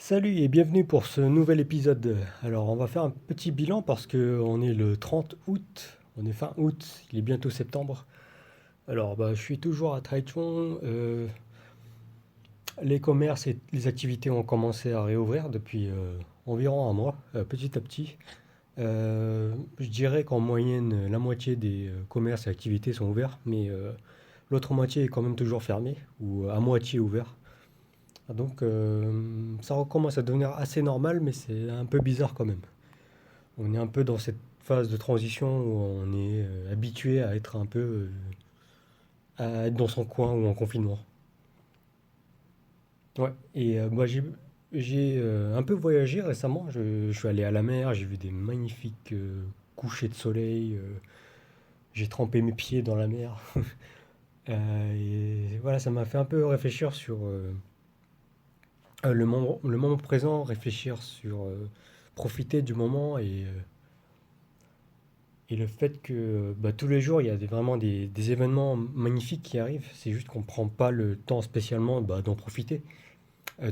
Salut et bienvenue pour ce nouvel épisode. Alors on va faire un petit bilan parce que on est le 30 août, on est fin août, il est bientôt septembre. Alors je suis toujours à Taichung. Les commerces et les activités ont commencé à réouvrir depuis environ un mois, petit à petit. Je dirais qu'en moyenne la moitié des commerces et activités sont ouverts, mais l'autre moitié est quand même toujours fermée ou à moitié ouvert. Donc ça recommence à devenir assez normal, mais c'est un peu bizarre quand même. On est un peu dans cette phase de transition où on est habitué à être un peu à être dans son coin ou en confinement. Ouais. Et j'ai un peu voyagé récemment. Je suis allé à la mer, j'ai vu des magnifiques couchers de soleil. J'ai trempé mes pieds dans la mer. Et voilà, ça m'a fait un peu réfléchir sur le moment présent, réfléchir sur profiter du moment et le fait que tous les jours, il y a vraiment des événements magnifiques qui arrivent. C'est juste qu'on ne prend pas le temps spécialement d'en profiter.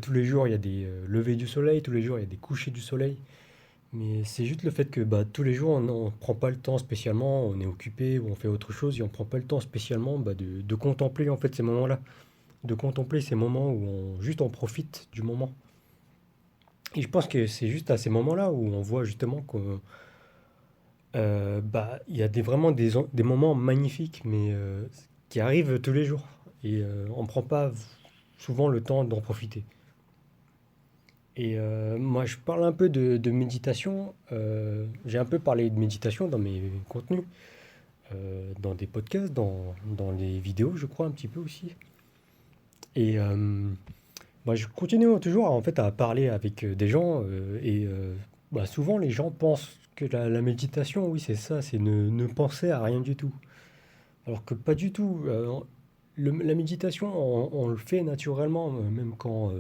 Tous les jours, il y a des levées du soleil, tous les jours, il y a des couchers du soleil. Mais c'est juste le fait que tous les jours, on ne prend pas le temps spécialement, on est occupé ou on fait autre chose et on ne prend pas le temps spécialement de contempler en fait ces moments-là. De contempler ces moments où juste on profite du moment. Et je pense que c'est juste à ces moments-là où on voit justement qu'on il y a vraiment des moments magnifiques, mais qui arrivent tous les jours. Et on ne prend pas souvent le temps d'en profiter. Et moi, je parle un peu de méditation. J'ai un peu parlé de méditation dans mes contenus, dans des podcasts, dans les vidéos, je crois, un petit peu aussi. Et je continue toujours en fait, à parler avec des gens. Souvent, les gens pensent que la méditation, oui, c'est ça, c'est ne penser à rien du tout. Alors que pas du tout. La méditation, on le fait naturellement, même quand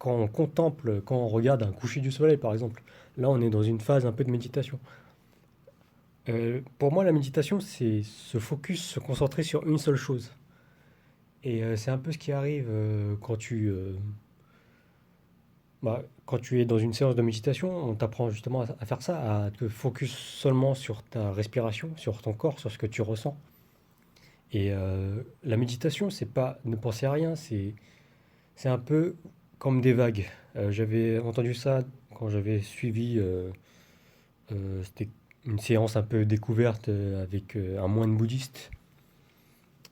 on contemple, quand on regarde un coucher du soleil, par exemple. Là, on est dans une phase un peu de méditation. Pour moi, la méditation, c'est se focus, se concentrer sur une seule chose. Et c'est un peu ce qui arrive quand tu es dans une séance de méditation. On t'apprend justement à faire ça, à te focus seulement sur ta respiration, sur ton corps, sur ce que tu ressens. Et la méditation, c'est pas ne penser à rien, c'est un peu comme des vagues. J'avais entendu ça quand j'avais suivi, c'était une séance un peu découverte avec un moine bouddhiste.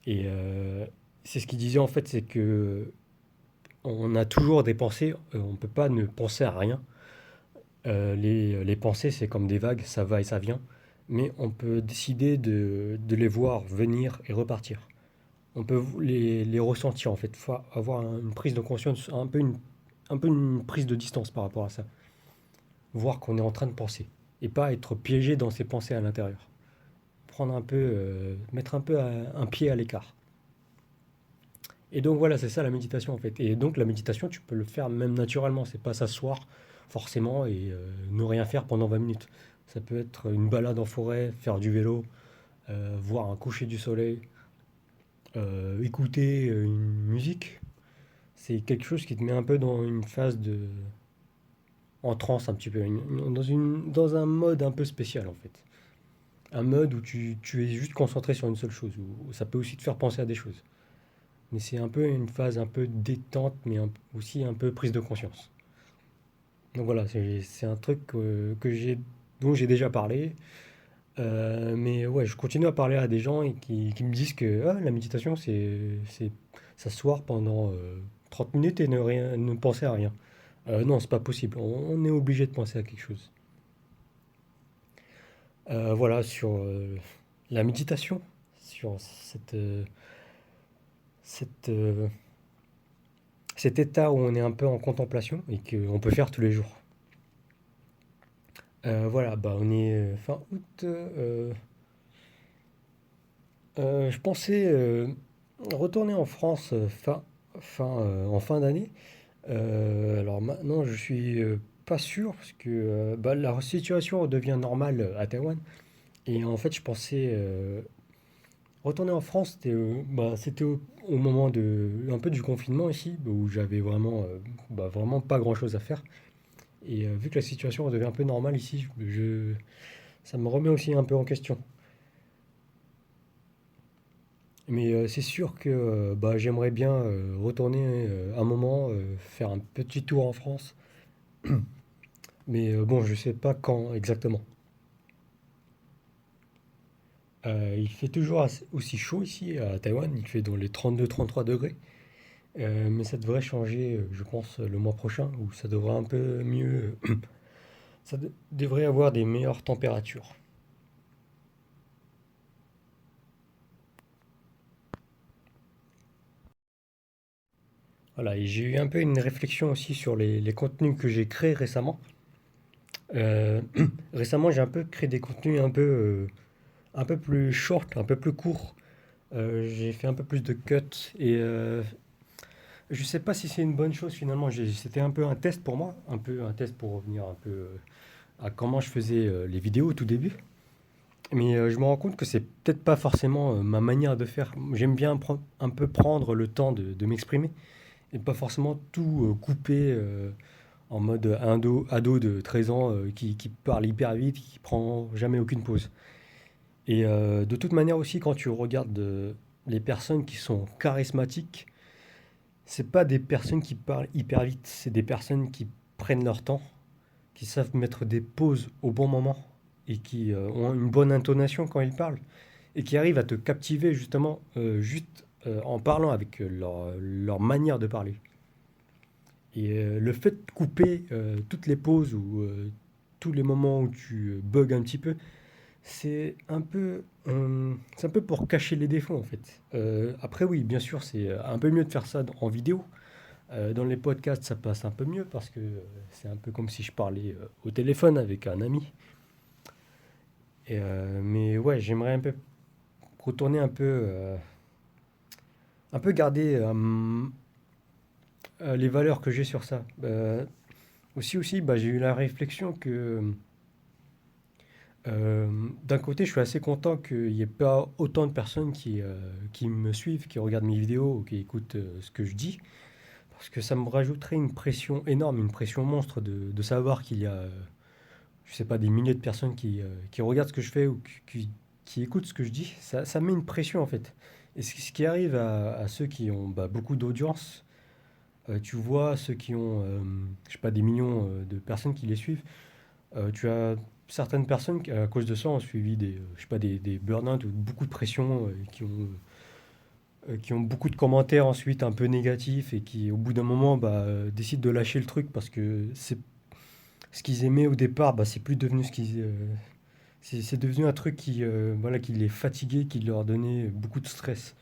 Et c'est ce qu'il disait en fait, c'est que on a toujours des pensées, on ne peut pas ne penser à rien. Les pensées, c'est comme des vagues, ça va et ça vient. Mais on peut décider de les voir venir et repartir. On peut les ressentir en fait. Faut avoir une prise de conscience, un peu une prise de distance par rapport à ça. Voir qu'on est en train de penser et pas être piégé dans ses pensées à l'intérieur. Prendre un peu, mettre un peu un pied à l'écart. Et donc voilà, c'est ça la méditation en fait. Et donc la méditation, tu peux le faire même naturellement. C'est pas s'asseoir forcément et ne rien faire pendant 20 minutes. Ça peut être une balade en forêt, faire du vélo, voir un coucher du soleil, écouter une musique. C'est quelque chose qui te met un peu dans une phase en transe un petit peu, dans un mode un peu spécial en fait. Un mode où tu es juste concentré sur une seule chose, où ça peut aussi te faire penser à des choses. Mais c'est un peu une phase un peu détente, mais aussi un peu prise de conscience. Donc voilà, c'est un truc dont j'ai déjà parlé. Mais ouais, je continue à parler à des gens et qui me disent que la méditation, c'est s'asseoir pendant 30 minutes et ne penser à rien. Non, c'est pas possible. On est obligé de penser à quelque chose. Voilà, sur la méditation, sur cette, cet état où on est un peu en contemplation et qu'on peut faire tous les jours. Voilà, on est fin août. Je pensais retourner en France en fin d'année. Alors maintenant, je suis pas sûr parce que la situation devient normale à Taïwan. Et en fait, je pensais retourner en France. C'était au moment un peu du confinement ici, où j'avais vraiment, vraiment pas grand-chose à faire. Et vu que la situation redevient un peu normale ici, ça me remet aussi un peu en question. Mais c'est sûr que j'aimerais bien retourner un moment, faire un petit tour en France. Mais bon, je sais pas quand exactement. Il fait toujours aussi chaud ici à Taïwan, il fait dans les 32-33 degrés. Mais ça devrait changer, je pense, le mois prochain, où ça devrait un peu mieux. Devrait avoir des meilleures températures. Voilà, et j'ai eu un peu une réflexion aussi sur les contenus que j'ai créés récemment. Euh, Récemment, j'ai un peu créé des contenus un peu plus short, un peu plus courts. J'ai fait un peu plus de cuts et je sais pas si c'est une bonne chose finalement. C'était un peu un test pour moi, un peu un test pour revenir un peu à comment je faisais les vidéos au tout début. Mais je me rends compte que c'est peut-être pas forcément ma manière de faire. J'aime bien un peu prendre le temps de m'exprimer et pas forcément tout couper en mode ado de 13 ans qui parle hyper vite, qui prend jamais aucune pause. Et de toute manière aussi, quand tu regardes les personnes qui sont charismatiques, c'est pas des personnes qui parlent hyper vite, c'est des personnes qui prennent leur temps, qui savent mettre des pauses au bon moment et qui ont une bonne intonation quand ils parlent et qui arrivent à te captiver justement juste en parlant avec leur manière de parler. Et le fait de couper toutes les pauses ou tous les moments où tu bugs un petit peu, c'est un peu pour cacher les défauts en fait. Après oui, bien sûr, c'est un peu mieux de faire ça en vidéo. Dans les podcasts, ça passe un peu mieux parce que c'est un peu comme si je parlais au téléphone avec un ami. Mais ouais, j'aimerais un peu retourner un peu garder les valeurs que j'ai sur ça. Aussi, j'ai eu la réflexion que d'un côté, je suis assez content qu'il n'y ait pas autant de personnes qui me suivent, qui regardent mes vidéos ou qui écoutent ce que je dis, parce que ça me rajouterait une pression énorme, une pression monstre de savoir qu'il y a, je sais pas, des milliers de personnes qui regardent ce que je fais ou qui écoutent ce que je dis. Ça met une pression en fait. Et ce qui arrive à ceux qui ont beaucoup d'audience, tu vois, ceux qui ont, je sais pas, des millions de personnes qui les suivent, tu as certaines personnes qui, à cause de ça, ont suivi je sais pas, des burn-out ou beaucoup de pression, qui ont beaucoup de commentaires ensuite un peu négatifs et qui, au bout d'un moment, décident de lâcher le truc parce que c'est ce qu'ils aimaient au départ, c'est plus devenu c'est devenu un truc voilà, qui les fatiguait, qui leur donnait beaucoup de stress.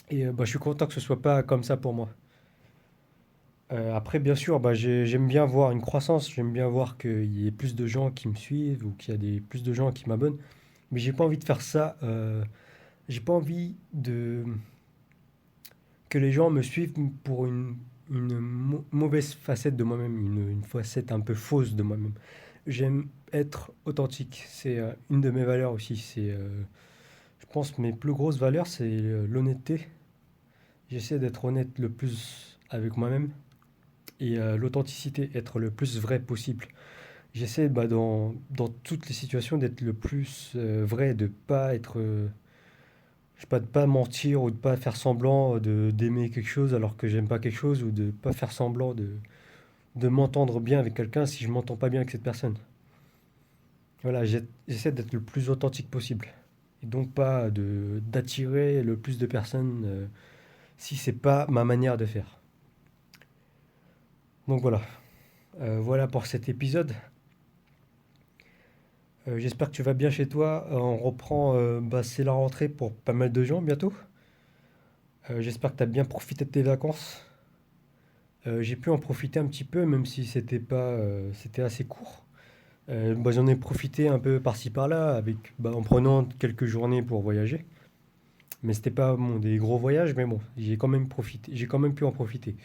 Et je suis content que ce soit pas comme ça pour moi. Après, bien sûr, j'aime bien voir une croissance, j'aime bien voir qu'il y ait plus de gens qui me suivent ou qu'il y a plus de gens qui m'abonnent. Mais j'ai pas envie de faire ça. J'ai pas envie que les gens me suivent pour une mauvaise facette de moi-même, une facette un peu fausse de moi-même. J'aime être authentique. C'est une de mes valeurs aussi. Je pense que mes plus grosses valeurs, c'est l'honnêteté. J'essaie d'être honnête le plus avec moi-même et l'authenticité, être le plus vrai possible. J'essaie dans toutes les situations d'être le plus vrai, de pas être, je sais pas, de pas mentir ou de pas faire semblant d'aimer quelque chose alors que j'aime pas quelque chose ou de pas faire semblant de m'entendre bien avec quelqu'un si je m'entends pas bien avec cette personne. Voilà, j'essaie d'être le plus authentique possible et donc pas d'attirer le plus de personnes si c'est pas ma manière de faire. Donc voilà. Voilà pour cet épisode. J'espère que tu vas bien chez toi. On reprend, c'est la rentrée pour pas mal de gens bientôt. J'espère que tu as bien profité de tes vacances. J'ai pu en profiter un petit peu, même si c'était pas, c'était assez court. J'en ai profité un peu par-ci par-là, en prenant quelques journées pour voyager. Mais c'était pas des gros voyages, mais bon, j'ai quand même profité, j'ai quand même pu en profiter.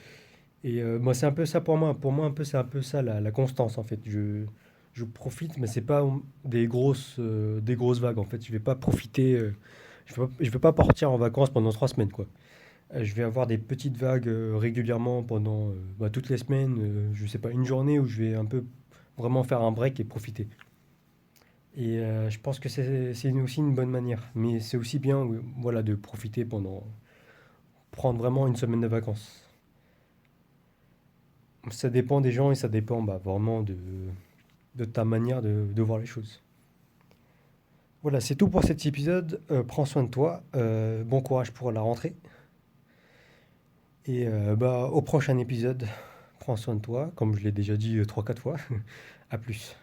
Et moi, c'est un peu ça pour moi. Pour moi, c'est un peu ça la constance en fait. Je profite, mais c'est pas des grosses vagues en fait. Je vais pas profiter. Je vais pas partir en vacances pendant 3 semaines quoi. Je vais avoir des petites vagues régulièrement pendant toutes les semaines, je sais pas, une journée où je vais un peu vraiment faire un break et profiter. Et je pense que c'est aussi une bonne manière. Mais c'est aussi bien voilà, de profiter pendant, prendre vraiment une semaine de vacances. Ça dépend des gens et ça dépend vraiment de ta manière de voir les choses. Voilà, c'est tout pour cet épisode. Prends soin de toi. Bon courage pour la rentrée. Et au prochain épisode, prends soin de toi, comme je l'ai déjà dit trois quatre fois. À plus.